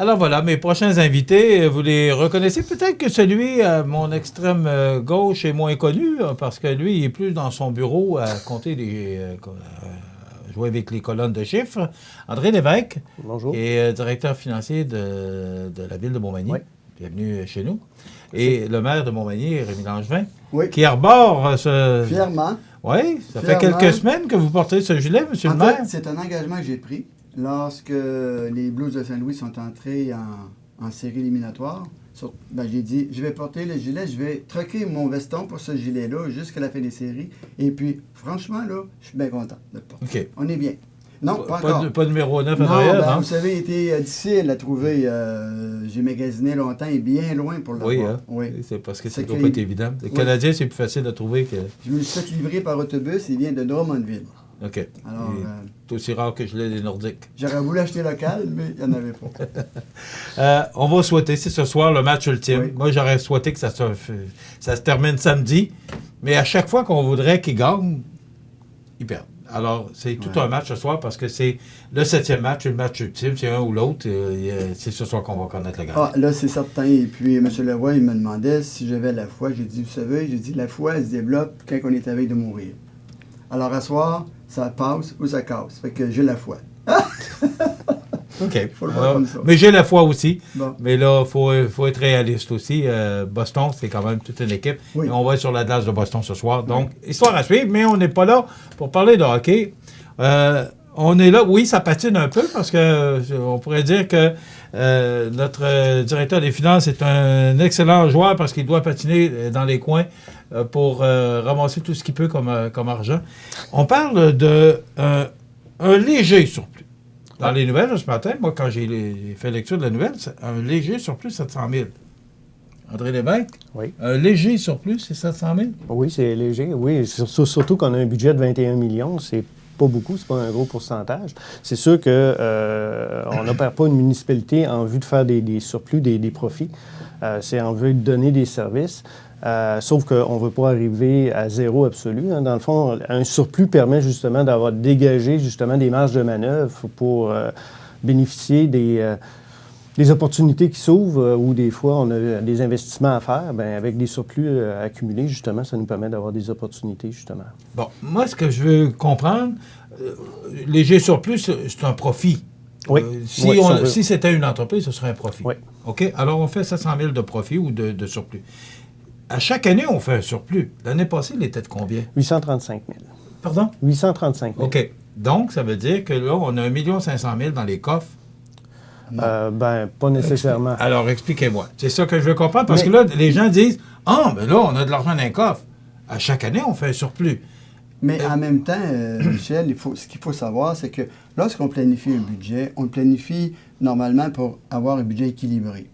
Alors voilà, mes prochains invités, vous les reconnaissez. Peut-être que celui à mon extrême gauche est moins connu, parce que lui, il est plus dans son bureau à compter jouer avec les colonnes de chiffres. André Lévesque, bonjour. Qui est directeur financier de la ville de Montmagny. Oui. Bienvenue chez nous. Et le maire de Montmagny, Rémi Langevin, oui. Qui arbore ce... Fièrement. Oui, ça fait quelques semaines que vous portez ce gilet, monsieur le maire. C'est un engagement que j'ai pris lorsque les Blues de Saint-Louis sont entrés en série éliminatoire. J'ai dit, je vais porter le gilet, je vais troquer mon veston pour ce gilet-là jusqu'à la fin des séries. Et puis, franchement, là, je suis bien content de le porter. Okay. On est bien. Non, pas encore. Pas de numéro 9 en arrière, non? Vous savez, il était difficile à trouver. J'ai magasiné longtemps et bien loin pour l'avoir. Oui, hein? Oui. C'est parce que ça ne doit pas être évident. Le Canadien, c'est plus facile à trouver que... Je me suis fait livrer par autobus, il vient de Drummondville. OK. Alors, c'est aussi rare que je l'ai des Nordiques. J'aurais voulu acheter local, mais il n'y en avait pas. On va souhaiter, c'est ce soir le match ultime. Oui. Moi, j'aurais souhaité que ça se termine samedi. Mais à chaque fois qu'on voudrait qu'ils gagnent, ils perdent. Alors, c'est tout un match ce soir parce que c'est le 7e match, le match ultime. C'est un ou l'autre. C'est ce soir qu'on va connaître le gagnant. Ah, là, c'est certain. Et puis, M. Leroy, il me demandait si j'avais la foi. J'ai dit, vous savez, la foi, elle se développe quand on est à veille de mourir. Alors, à soir, ça passe ou ça casse. Fait que j'ai la foi. OK. Faut le voir comme ça. Mais j'ai la foi aussi. Bon. Mais là, il faut être réaliste aussi. Boston, c'est quand même toute une équipe. Oui. Et on va être sur la glace de Boston ce soir. Donc, histoire à suivre, mais on n'est pas là pour parler de hockey. On est là, oui, ça patine un peu parce que on pourrait dire que notre directeur des finances est un excellent joueur parce qu'il doit patiner dans les coins pour ramasser tout ce qu'il peut comme argent. On parle de un léger surplus. Dans les nouvelles, ce matin, moi, quand j'ai fait lecture de la nouvelle, c'est un léger surplus, 700 000. André Lévesque? Oui. Un léger surplus, c'est 700 000? Oui, c'est léger. Oui, surtout qu'on a un budget de 21 millions, c'est pas beaucoup, c'est pas un gros pourcentage. C'est sûr qu'on n'opère pas une municipalité en vue de faire des surplus, des profits. C'est en vue de donner des services. Sauf qu'on ne veut pas arriver à zéro absolu. Hein. Dans le fond, un surplus permet justement d'avoir dégagé justement des marges de manœuvre pour bénéficier des opportunités qui s'ouvrent ou des fois on a des investissements à faire. Bien, avec des surplus accumulés, justement, ça nous permet d'avoir des opportunités, justement. Bon, moi, ce que je veux comprendre, léger surplus, c'est un profit. Oui. Si c'était une entreprise, ce serait un profit. Oui. OK? Alors, on fait 700 000 de profit ou de surplus. À chaque année, on fait un surplus. L'année passée, il était de combien? 835 000. Pardon? 835 000. OK. Donc, ça veut dire que là, on a 1 500 000 dans les coffres. Pas nécessairement. Alors, expliquez-moi. C'est ça que je veux comprendre, parce que là, les gens disent « Ah, mais là, on a de l'argent dans les coffres. » À chaque année, on fait un surplus. Mais en même temps, Michel, ce qu'il faut savoir, c'est que lorsqu'on planifie un budget, on le planifie normalement pour avoir un budget équilibré.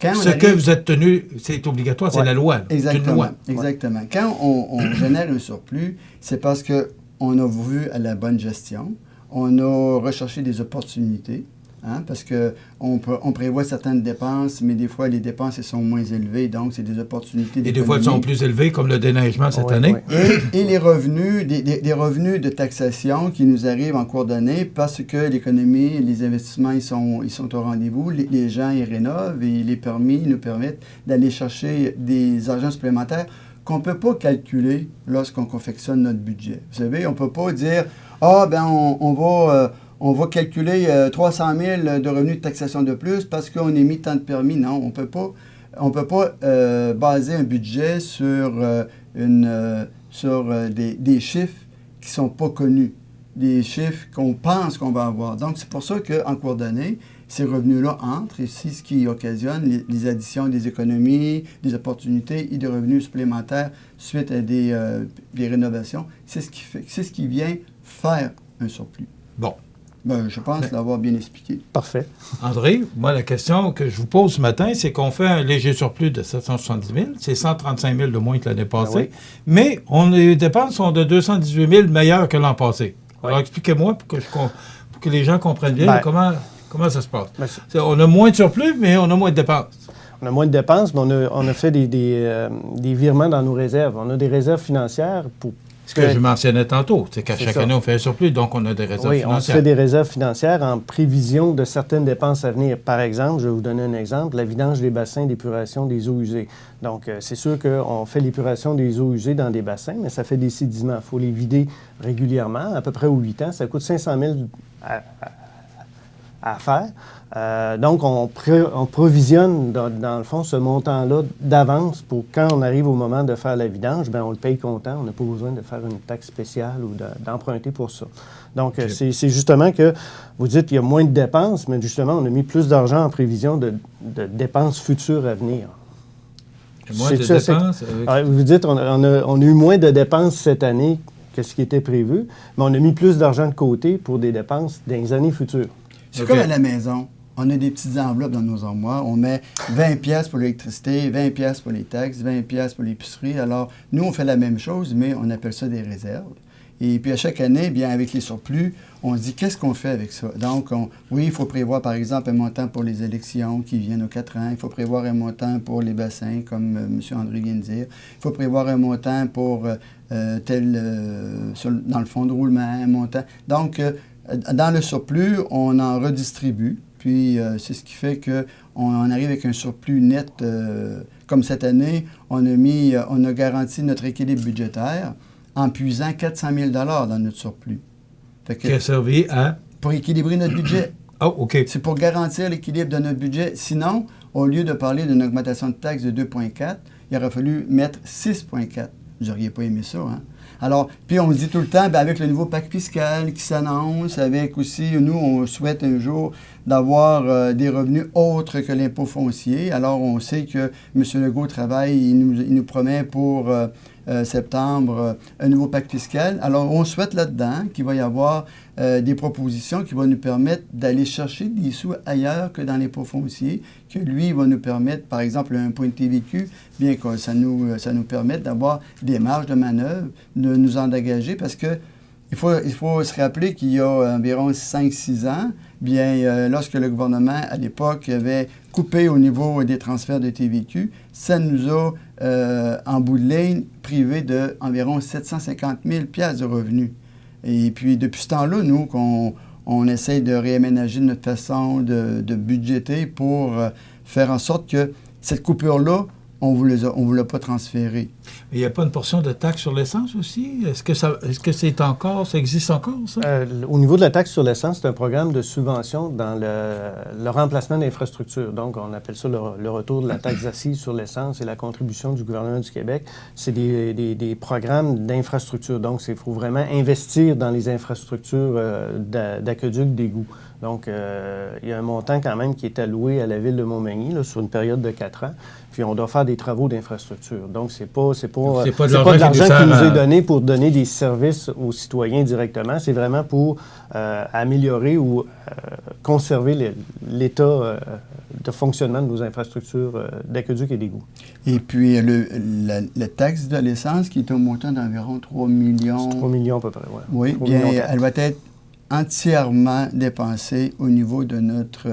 Que vous êtes tenu, c'est obligatoire, c'est la loi. Exactement. C'est une loi. Exactement. Quand on génère un surplus, c'est parce qu'on a vu à la bonne gestion, on a recherché des opportunités, hein, parce qu'on prévoit certaines dépenses, mais des fois, les dépenses elles sont moins élevées, donc c'est des opportunités d'économie. Et des fois, elles sont plus élevées, comme le déneigement cette année. Oui. Et les revenus, des revenus de taxation qui nous arrivent en cours d'année parce que l'économie, les investissements, ils sont au rendez-vous. Les gens, ils rénovent et les permis nous permettent d'aller chercher des argents supplémentaires qu'on ne peut pas calculer lorsqu'on confectionne notre budget. Vous savez, on ne peut pas dire « Ah, ben on va calculer 300 000 de revenus de taxation de plus parce qu'on a mis tant de permis. » Non, on ne peut pas baser un budget sur, des chiffres qui ne sont pas connus, des chiffres qu'on pense qu'on va avoir. Donc, c'est pour ça qu'en cours d'année, ces revenus-là entrent, et c'est ce qui occasionne les additions des économies, des opportunités et des revenus supplémentaires suite à des rénovations. C'est ce qui vient faire un surplus. Bon. Ben, je pense l'avoir bien expliqué. Parfait. André, moi, la question que je vous pose ce matin, c'est qu'on fait un léger surplus de 770 000. C'est 135 000 de moins que l'année passée. Oui. Mais les dépenses sont de 218 000 meilleures que l'an passé. Oui. Alors, expliquez-moi pour que les gens comprennent bien comment ça se passe. On a moins de surplus, mais on a moins de dépenses. On a moins de dépenses, mais on a fait des virements dans nos réserves. On a des réserves financières pour Ce que je mentionnais tantôt, c'est qu'à chaque année, on fait un surplus, donc on a des réserves financières. Oui, on se fait des réserves financières en prévision de certaines dépenses à venir. Par exemple, je vais vous donner un exemple, la vidange des bassins d'épuration des eaux usées. Donc, c'est sûr qu'on fait l'épuration des eaux usées dans des bassins, mais ça fait des sédiments. Il faut les vider régulièrement, à peu près aux 8 ans. Ça coûte 500 000 à faire. Donc, on provisionne, dans le fond, ce montant-là d'avance pour quand on arrive au moment de faire la vidange, bien, on le paye comptant. On n'a pas besoin de faire une taxe spéciale ou d'emprunter pour ça. Donc, c'est justement que vous dites qu'il y a moins de dépenses, mais justement, on a mis plus d'argent en prévision de dépenses futures à venir. Moins de dépenses? Vous dites on a eu moins de dépenses cette année que ce qui était prévu, mais on a mis plus d'argent de côté pour des dépenses dans les années futures. C'est comme à la maison. On a des petites enveloppes dans nos armoires. On met 20 pièces pour l'électricité, 20 pièces pour les taxes, 20 pièces pour l'épicerie. Alors, nous, on fait la même chose, mais on appelle ça des réserves. Et puis, à chaque année, bien, avec les surplus, on se dit, qu'est-ce qu'on fait avec ça? Donc, oui, il faut prévoir, par exemple, un montant pour les élections qui viennent aux 4 ans. Il faut prévoir un montant pour les bassins, comme M. André vient de dire. Il faut prévoir un montant pour dans le fonds de roulement, un montant. Donc, dans le surplus, on en redistribue. Puis, c'est ce qui fait qu'on arrive avec un surplus net. Comme cette année, on a garanti notre équilibre budgétaire en puisant 400 000 $ dans notre surplus. Qui a servi à? Pour équilibrer notre budget. Oh, OK. C'est pour garantir l'équilibre de notre budget. Sinon, au lieu de parler d'une augmentation de taxes de 2,4, il aurait fallu mettre 6,4. Vous n'auriez pas aimé ça, hein? Alors, puis on se dit tout le temps, bien, avec le nouveau pacte fiscal qui s'annonce, avec aussi, nous, on souhaite un jour d'avoir des revenus autres que l'impôt foncier. Alors, on sait que M. Legault travaille, il nous promet pour septembre un nouveau pacte fiscal. Alors, on souhaite là-dedans qu'il va y avoir des propositions qui vont nous permettre d'aller chercher des sous ailleurs que dans l'impôt foncier, que lui va nous permettre, par exemple, un point de TVQ, bien que ça nous permette d'avoir des marges de manœuvre, de nous engager, parce que il faut se rappeler qu'il y a environ 5-6 ans, bien, lorsque le gouvernement, à l'époque, avait coupé au niveau des transferts de TVQ, ça nous a, en bout de ligne, privé d'environ 750 000 $ de revenus. Et puis, depuis ce temps-là, nous, on essaie de réaménager notre façon de budgéter pour faire en sorte que cette coupure-là, on ne vous l'a pas transférée. Il n'y a pas une portion de taxe sur l'essence aussi? Est-ce que ça existe encore, ça? Au niveau de la taxe sur l'essence, c'est un programme de subvention dans le remplacement d'infrastructures. Donc, on appelle ça le retour de la taxe assise sur l'essence et la contribution du gouvernement du Québec. C'est des programmes d'infrastructures. Donc, il faut vraiment investir dans les infrastructures d'aqueduc, d'égouts. Donc, il y a un montant quand même qui est alloué à la Ville de Montmagny là, sur une période de 4 ans. Puis, on doit faire des travaux d'infrastructure. Donc, c'est pas de l'argent qui nous est donné pour donner des services aux citoyens directement. C'est vraiment pour améliorer ou conserver l'état de fonctionnement de nos infrastructures d'aqueduc et d'égouts. Et puis, la taxe de l'essence qui est au montant d'environ 3 millions... 3 millions à peu près, oui. Oui, bien, elle va être entièrement dépensée au niveau de notre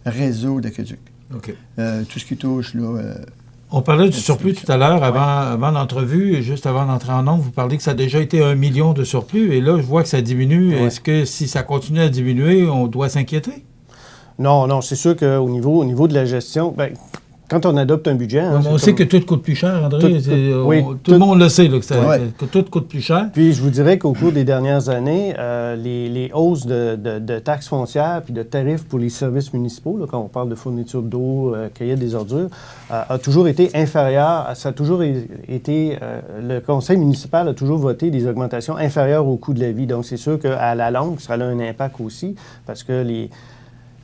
réseau d'aqueduc. OK. Tout ce qui touche, là... On parlait du surplus tout à l'heure, avant l'entrevue, et juste avant d'entrer en nombre, vous parliez que ça a déjà été 1 million de surplus, et là, je vois que ça diminue. Ouais. Est-ce que si ça continue à diminuer, on doit s'inquiéter? Non, c'est sûr qu'au niveau de la gestion, bien, quand on adopte un budget... Hein, on sait que tout coûte plus cher, André. Tout le monde le sait, là, que tout coûte plus cher. Puis je vous dirais qu'au cours des dernières années, les hausses de taxes foncières puis de tarifs pour les services municipaux, là, quand on parle de fourniture d'eau, cueillette des ordures, a toujours été inférieur. Ça a toujours été... le conseil municipal a toujours voté des augmentations inférieures au coût de la vie. Donc c'est sûr qu'à la longue, ça a un impact aussi, parce que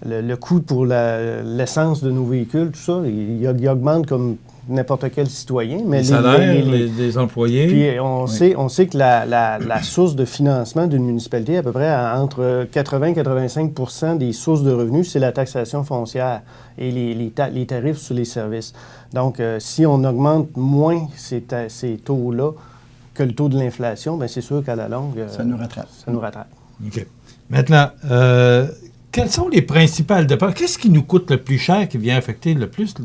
le coût pour l'essence de nos véhicules, tout ça, il augmente comme n'importe quel citoyen. Mais les salaires, les employés. Puis on sait que la source de financement d'une municipalité, à peu près entre 80 et 85 % des sources de revenus, c'est la taxation foncière et les tarifs sur les services. Donc, si on augmente moins ces taux-là que le taux de l'inflation, bien c'est sûr qu'à la longue... ça nous rattrape. Ça nous rattrape. OK. Maintenant... quelles sont les principales dépenses? Qu'est-ce qui nous coûte le plus cher, qui vient affecter le plus de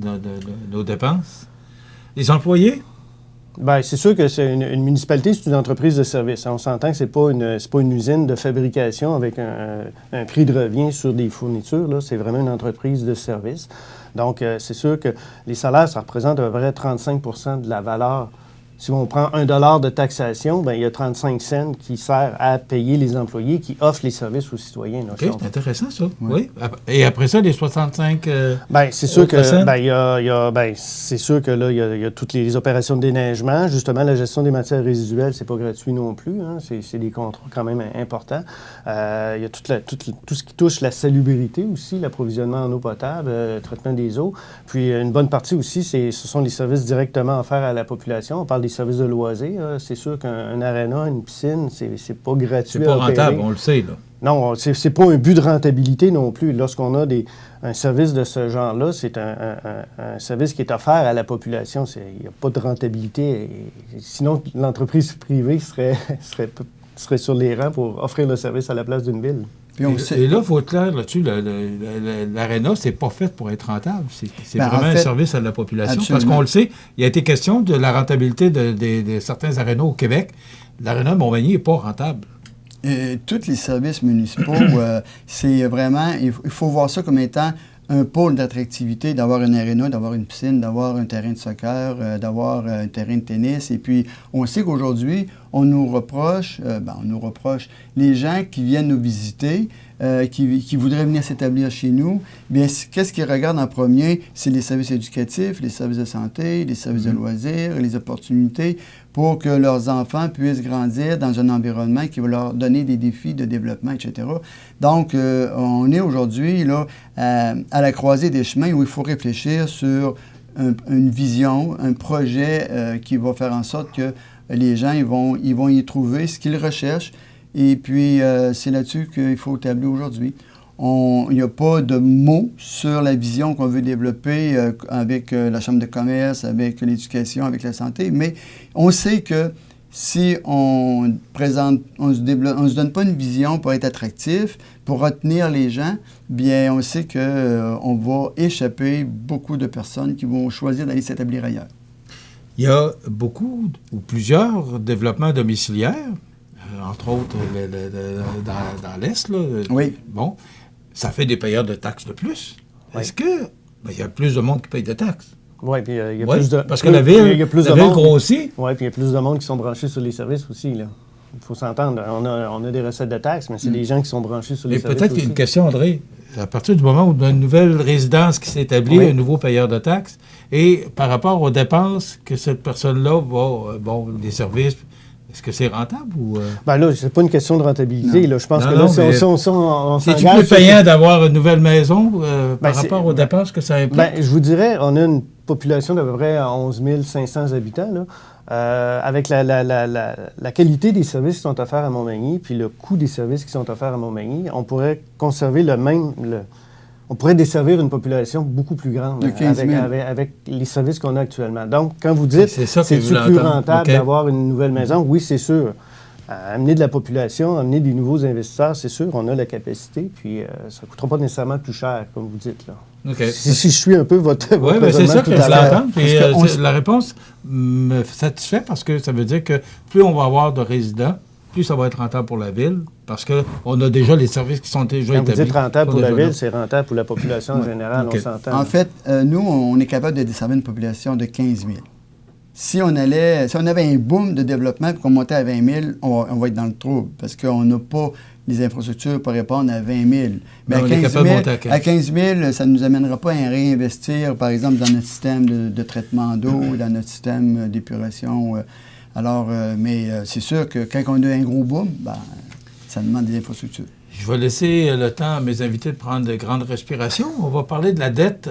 nos dépenses? Les employés? Bien, c'est sûr que c'est une municipalité, c'est une entreprise de service. On s'entend que c'est pas une usine de fabrication avec un prix de revient sur des fournitures. Là. C'est vraiment une entreprise de service. Donc, c'est sûr que les salaires, ça représente à peu près 35 de la valeur. Si on prend 1 $ de taxation, bien, il y a 35 cents qui sert à payer les employés qui offrent les services aux citoyens. Là, OK, c'est intéressant, ça. Oui. Et après ça, les 65 bien, c'est sûr que cents? c'est sûr que là, il y a toutes les opérations de déneigement. Justement, la gestion des matières résiduelles, c'est pas gratuit non plus. Hein. C'est des contrats quand même importants. Il y a tout ce qui touche la salubrité aussi, l'approvisionnement en eau potable, le traitement des eaux. Puis une bonne partie aussi, ce sont les services directement offerts à la population. On parle des services de loisirs. C'est sûr qu'un aréna, une piscine, c'est pas gratuit. C'est pas rentable, on le sait, là. Non, c'est pas un but de rentabilité non plus. Lorsqu'on a un service de ce genre-là, c'est un service qui est offert à la population. Il n'y a pas de rentabilité. Sinon, l'entreprise privée serait sur les rangs pour offrir le service à la place d'une ville. Et là, il faut être clair là-dessus, l'aréna, c'est pas fait pour être rentable. C'est vraiment un service à la population. Absolument. Parce qu'on le sait, il a été question de la rentabilité de certains arénas au Québec. L'aréna de Montmagny n'est pas rentable. Tous les services municipaux, c'est vraiment... Il faut voir ça comme étant un pôle d'attractivité, d'avoir une aréna, d'avoir une piscine, d'avoir un terrain de soccer, d'avoir un terrain de tennis. Et puis, on sait qu'aujourd'hui, on nous reproche les gens qui viennent nous visiter, qui voudraient venir s'établir chez nous, bien, qu'est-ce qu'ils regardent en premier? C'est les services éducatifs, les services de santé, les services de loisirs, les opportunités pour que leurs enfants puissent grandir dans un environnement qui va leur donner des défis de développement, etc. Donc, on est aujourd'hui là à la croisée des chemins où il faut réfléchir sur une vision, un projet qui va faire en sorte que les gens ils vont y trouver ce qu'ils recherchent. Et puis, c'est là-dessus qu'il faut tabler aujourd'hui. Il n'y a pas de mots sur la vision qu'on veut développer avec la Chambre de commerce, avec l'éducation, avec la santé, mais on sait que si on se donne pas une vision pour être attractif, pour retenir les gens, bien, on sait qu'on va échapper beaucoup de personnes qui vont choisir d'aller s'établir ailleurs. Il y a beaucoup ou plusieurs développements domiciliaires, entre autres dans l'Est. Là. Oui. Bon, ça fait des payeurs de taxes de plus. Oui. Est-ce que il y a plus de monde qui paye de taxes? Oui, puis il y a plus de... Parce que la ville grossit. Oui, puis il y a plus de monde qui sont branchés sur les services aussi, là. Il faut s'entendre. On a des recettes de taxes, mais c'est des gens qui sont branchés sur les services peut-être qu'il y a une question, André. À partir du moment où on a une nouvelle résidence qui s'établit, un nouveau payeur de taxes, et par rapport aux dépenses que cette personne-là va... des services... Est-ce que c'est rentable ou... Bien là, c'est pas une question de rentabilité. Là. Je pense que là, on s'engage... C'est-tu plus payant d'avoir une nouvelle maison par rapport aux dépenses que ça implique? Bien, je vous dirais, on a une population d'à peu près 11 500 habitants, là, avec la qualité des services qui sont offerts à Montmagny, puis le coût des services qui sont offerts à Montmagny, on pourrait conserver on pourrait desservir une population beaucoup plus grande avec les services qu'on a actuellement. Donc, quand vous dites c'est-tu plus rentable d'avoir une nouvelle maison, oui, c'est sûr. Amener de la population, amener des nouveaux investisseurs, c'est sûr, on a la capacité, puis ça ne coûtera pas nécessairement plus cher, comme vous dites. Là. Okay. Si je suis un peu votre oui, mais c'est ça que je l'entends. La réponse me satisfait parce que ça veut dire que plus on va avoir de résidents, plus ça va être rentable pour la ville, parce qu'on a déjà les services qui sont déjà établis. Quand vous dites rentable pour la ville, c'est rentable pour la population en général, on s'entend. En fait, nous, on est capable de desservir une population de 15 000. Si on avait un boom de développement et qu'on montait à 20 000, on va être dans le trouble, parce qu'on n'a pas les infrastructures pour répondre à 20 000. Mais à 15 000, ça ne nous amènera pas à réinvestir, par exemple, dans notre système de traitement d'eau, dans notre système d'épuration. Mais c'est sûr que quand on a un gros boom, ça demande des infrastructures. Je vais laisser le temps à mes invités de prendre de grandes respirations. On va parler de la dette.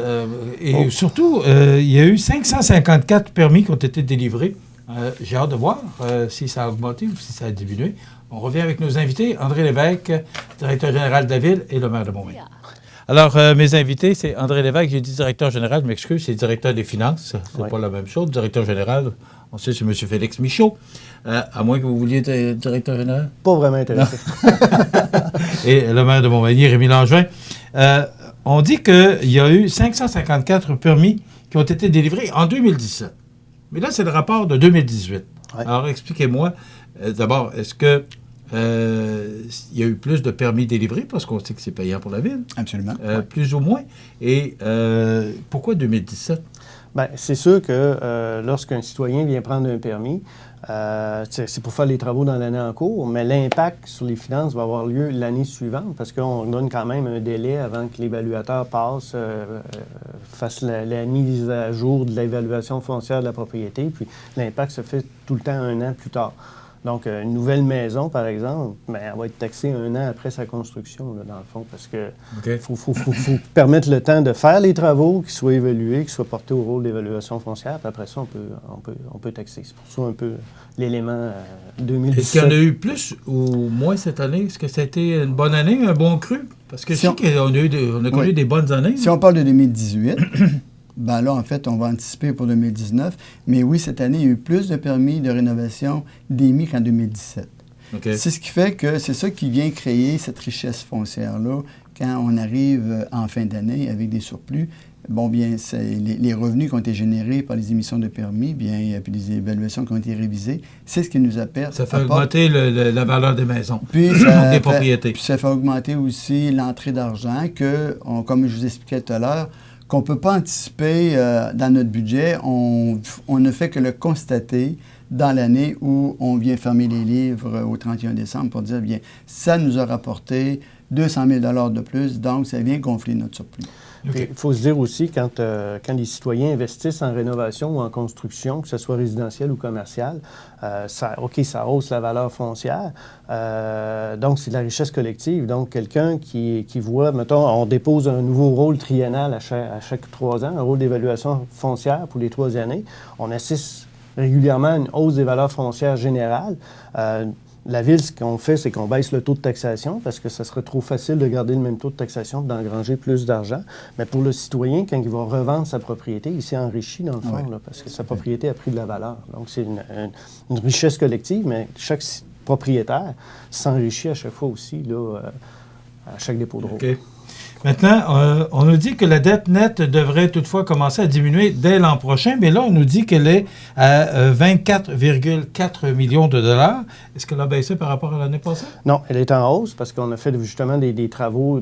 Surtout, il y a eu 554 permis qui ont été délivrés. J'ai hâte de voir si ça a augmenté ou si ça a diminué. On revient avec nos invités. André Lévesque, directeur général de la Ville, et le maire de Montmagny. Alors, mes invités, c'est André Lévesque. J'ai dit directeur général, je m'excuse, c'est directeur des finances. C'est pas la même chose. Directeur général, on sait, c'est M. Félix Michaud. À moins que vous vouliez être directeur général. Pas vraiment intéressé. Et le maire de Montmagny, Rémi Langevin. On dit qu'il y a eu 554 permis qui ont été délivrés en 2017. Mais là, c'est le rapport de 2018. Ouais. Alors, expliquez-moi, d'abord, est-ce que il y a eu plus de permis délivrés, parce qu'on sait que c'est payant pour la ville? Absolument. Plus ou moins. Et pourquoi 2017? Bien, c'est sûr que lorsqu'un citoyen vient prendre un permis, c'est pour faire les travaux dans l'année en cours, mais l'impact sur les finances va avoir lieu l'année suivante parce qu'on donne quand même un délai avant que l'évaluateur passe, fasse la mise à jour de l'évaluation foncière de la propriété, puis l'impact se fait tout le temps un an plus tard. Donc, une nouvelle maison, par exemple, bien, elle va être taxée un an après sa construction, là, dans le fond, parce que faut permettre le temps de faire les travaux, qu'ils soient évalués, qu'ils soient portés au rôle d'évaluation foncière, puis après ça, on peut taxer. C'est pour ça un peu l'élément 2017. Est-ce qu'il y en a eu plus ou moins cette année? Est-ce que ça a été une bonne année, un bon cru? Parce que je sais qu'on a connu des bonnes années. Si on parle de 2018... ben là, en fait, on va anticiper pour 2019. Mais oui, cette année, il y a eu plus de permis de rénovation d'émis qu'en 2017. Okay. C'est ce qui fait que c'est ça qui vient créer cette richesse foncière-là quand on arrive en fin d'année avec des surplus. Bon, bien, les revenus qui ont été générés par les émissions de permis, bien, puis les évaluations qui ont été révisées, c'est ce qui nous apporte. Ça fait augmenter la valeur des maisons, puis des propriétés. Puis ça fait augmenter aussi l'entrée d'argent que, comme je vous expliquais tout à l'heure, qu'on ne peut pas anticiper dans notre budget. On ne fait que le constater dans l'année où on vient fermer les livres au 31 décembre pour dire, bien, ça nous a rapporté 200 000 $ de plus, donc ça vient gonfler notre surplus. Okay. Il faut se dire aussi, quand les citoyens investissent en rénovation ou en construction, que ce soit résidentiel ou commercial, ça hausse la valeur foncière. Donc, c'est de la richesse collective. Donc, quelqu'un qui voit, mettons, on dépose un nouveau rôle triennal à chaque 3 ans, un rôle d'évaluation foncière pour les 3 années. On assiste régulièrement à une hausse des valeurs foncières générales. La Ville, ce qu'on fait, c'est qu'on baisse le taux de taxation parce que ça serait trop facile de garder le même taux de taxation et d'engranger plus d'argent. Mais pour le citoyen, quand il va revendre sa propriété, il s'est enrichi dans le fond, là, parce que sa propriété a pris de la valeur. Donc, c'est une richesse collective, mais chaque propriétaire s'enrichit à chaque fois aussi, là, à chaque dépôt de rôle. Okay. Maintenant, on nous dit que la dette nette devrait toutefois commencer à diminuer dès l'an prochain, mais là, on nous dit qu'elle est à 24,4 millions de dollars. Est-ce qu'elle a baissé par rapport à l'année passée? Non, elle est en hausse parce qu'on a fait justement des travaux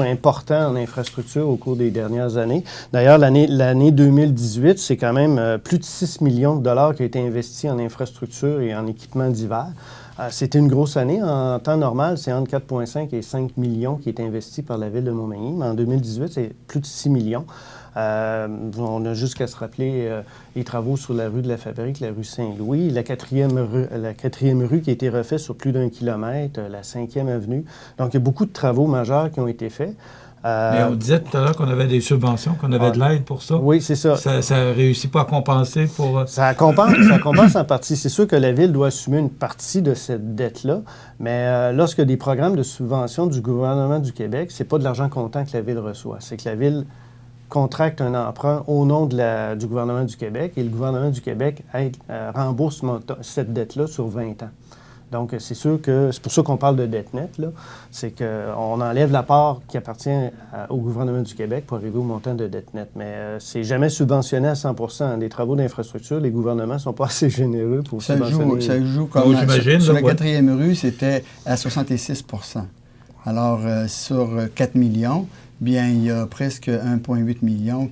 importants en infrastructure au cours des dernières années. D'ailleurs, l'année 2018, c'est quand même plus de 6 millions de dollars qui a été investi en infrastructure et en équipements divers. C'était une grosse année. En temps normal, c'est entre 4,5 et 5 millions qui est investi par la Ville de Montmagny. Mais en 2018, c'est plus de 6 millions. On a juste qu'à se rappeler les travaux sur la rue de la Fabrique, la rue Saint-Louis, la quatrième rue qui a été refaite sur plus d'1 kilomètre, la 5e avenue. Donc, il y a beaucoup de travaux majeurs qui ont été faits. Mais on disait tout à l'heure qu'on avait des subventions, qu'on avait de l'aide pour ça. Oui, c'est ça. Ça ne réussit pas à compenser pour... Ça compense en partie. C'est sûr que la Ville doit assumer une partie de cette dette-là, mais lorsque des programmes de subvention du gouvernement du Québec, c'est pas de l'argent comptant que la Ville reçoit. C'est que la Ville contracte un emprunt au nom du gouvernement du Québec et le gouvernement du Québec rembourse cette dette-là sur 20 ans. Donc, c'est sûr que c'est pour ça qu'on parle de dette nette, là. C'est qu'on enlève la part qui appartient au gouvernement du Québec pour arriver au montant de dette nette. Mais c'est jamais subventionné à 100%. Des travaux d'infrastructure, les gouvernements ne sont pas assez généreux pour subventionner. Ça joue comme sur la 4e rue, c'était à 66 %. Alors, sur 4 millions, bien, il y a presque 1,8 million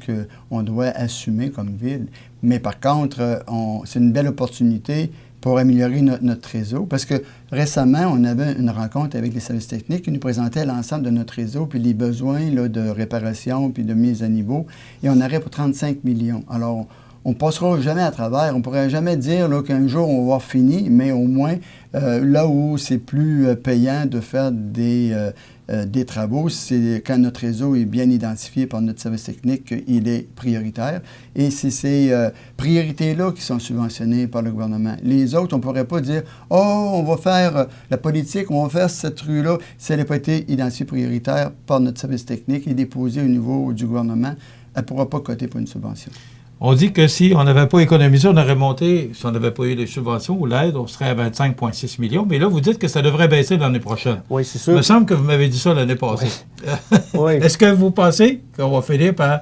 qu'on doit assumer comme ville. Mais par contre, c'est une belle opportunité pour améliorer notre réseau. Parce que récemment, on avait une rencontre avec les services techniques qui nous présentaient l'ensemble de notre réseau, puis les besoins là, de réparation, puis de mise à niveau. Et on aurait pour 35 millions. Alors, on ne passera jamais à travers. On ne pourrait jamais dire qu'un jour, on va avoir fini, mais au moins, là où c'est plus payant de faire des travaux, c'est quand notre réseau est bien identifié par notre service technique qu'il est prioritaire. Et c'est ces priorités-là qui sont subventionnées par le gouvernement. Les autres, on ne pourrait pas dire « Oh, on va faire la politique, on va faire cette rue-là. » Si elle n'a pas été identifiée prioritaire par notre service technique et déposée au niveau du gouvernement, elle ne pourra pas coter pour une subvention. On dit que si on n'avait pas économisé, on aurait monté, si on n'avait pas eu les subventions ou l'aide, on serait à 25,6 millions. Mais là, vous dites que ça devrait baisser l'année prochaine. Oui, c'est sûr. Il me semble que vous m'avez dit ça l'année passée. Oui. Oui. Est-ce que vous pensez qu'on va finir par...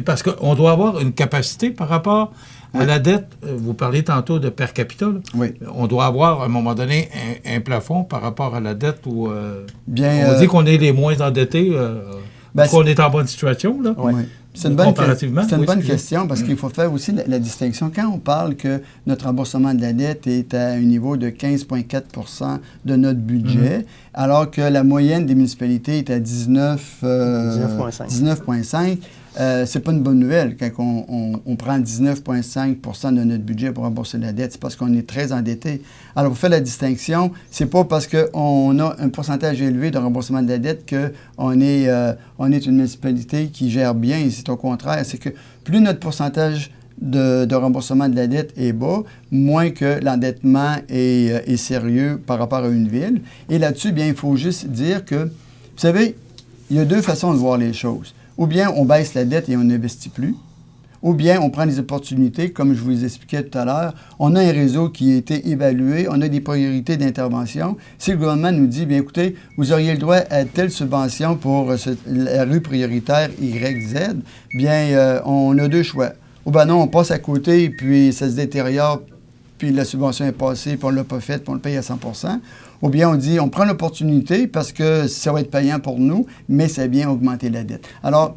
Parce qu'on doit avoir une capacité par rapport à la dette. Vous parliez tantôt de per capita. Là. Oui. On doit avoir, à un moment donné, un plafond par rapport à la dette où Bien, on dit qu'on est les moins endettés, qu'on est en bonne situation. Là. Oui. C'est une bonne, bonne question parce qu'il faut faire aussi la distinction. Quand on parle que notre remboursement de la dette est à un niveau de 15,4 de notre budget, alors que la moyenne des municipalités est à 19,5 c'est pas une bonne nouvelle quand on prend 19,5 de notre budget pour rembourser la dette. C'est parce qu'on est très endetté. Alors, pour faire la distinction, c'est pas parce qu'on a un pourcentage élevé de remboursement de la dette qu'on est une municipalité qui gère bien. Et c'est au contraire. C'est que plus notre pourcentage de remboursement de la dette est bas, moins que l'endettement est sérieux par rapport à une ville. Et là-dessus, bien, il faut juste dire que, vous savez, il y a deux façons de voir les choses. Ou bien on baisse la dette et on n'investit plus, ou bien on prend des opportunités, comme je vous expliquais tout à l'heure. On a un réseau qui a été évalué, on a des priorités d'intervention. Si le gouvernement nous dit, bien écoutez, vous auriez le droit à telle subvention pour la rue prioritaire YZ, bien, on a deux choix. Ou bien non, on passe à côté, puis ça se détériore, puis la subvention est passée, puis on ne l'a pas faite, puis on le paye à 100 %. Ou bien on dit, on prend l'opportunité parce que ça va être payant pour nous, mais ça vient augmenter la dette. Alors,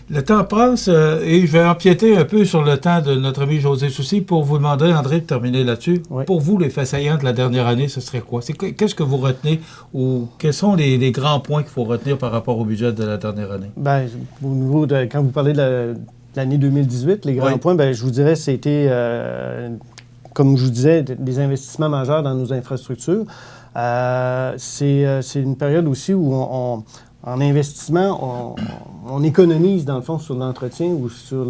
le temps passe et je vais empiéter un peu sur le temps de notre ami José Soucy pour vous demander, André, de terminer là-dessus. Oui. Pour vous, les faits saillants de la dernière année, ce serait quoi? Qu'est-ce que vous retenez ou quels sont les grands points qu'il faut retenir par rapport au budget de la dernière année? Bien, au niveau de, quand vous parlez de l'année 2018, les grands points, bien, je vous dirais, c'était... comme je vous disais, des investissements majeurs dans nos infrastructures. C'est une période aussi où, en investissement, on économise, dans le fond, sur l'entretien ou sur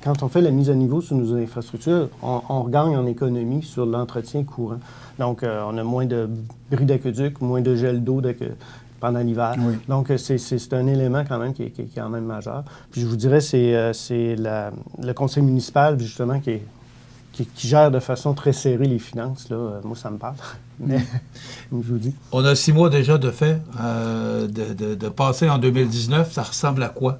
quand on fait la mise à niveau sur nos infrastructures, on regagne en économie sur l'entretien courant. Donc, on a moins de bris d'aqueduc, moins de gel d'eau pendant l'hiver. Oui. Donc, c'est un élément quand même qui est quand même majeur. Puis, je vous dirais, c'est le conseil municipal, justement, qui gère de façon très serrée les finances. Là. Moi, ça me parle. Mais, comme je vous dis. On a 6 mois déjà de fait. De passer en 2019, ça ressemble à quoi?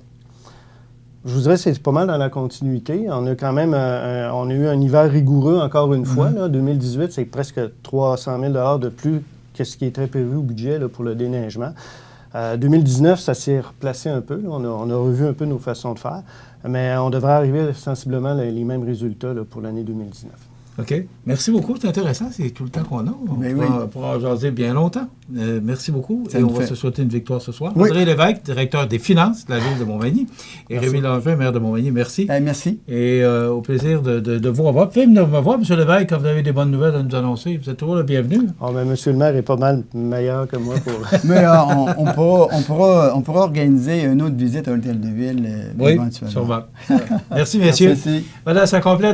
Je vous dirais que c'est pas mal dans la continuité. On a quand même on a eu un hiver rigoureux, encore une fois. Là. 2018, c'est presque 300 000 de plus que ce qui était prévu au budget là, pour le déneigement. 2019, ça s'est replacé un peu. Là. On a revu un peu nos façons de faire. Mais on devrait arriver sensiblement les mêmes résultats là, pour l'année 2019. OK. Merci beaucoup. C'est intéressant. C'est tout le temps qu'on a. On pourra en jaser bien longtemps. Merci beaucoup. Et on va se souhaiter une victoire ce soir. Oui. André Lévesque, directeur des finances de la ville de Montmagny. Et Rémi Langevin, maire de Montmagny. Merci. Merci. Et au plaisir de vous revoir. Vous pouvez venir me voir, M. Lévesque, quand vous avez des bonnes nouvelles à nous annoncer. Vous êtes toujours le bienvenu. Oh, ben, M. le maire est pas mal meilleur que moi pour... Mais on pourra organiser une autre visite à l'Hôtel de Ville. Oui, sûrement. Merci, messieurs. Merci. Voilà, ça complète.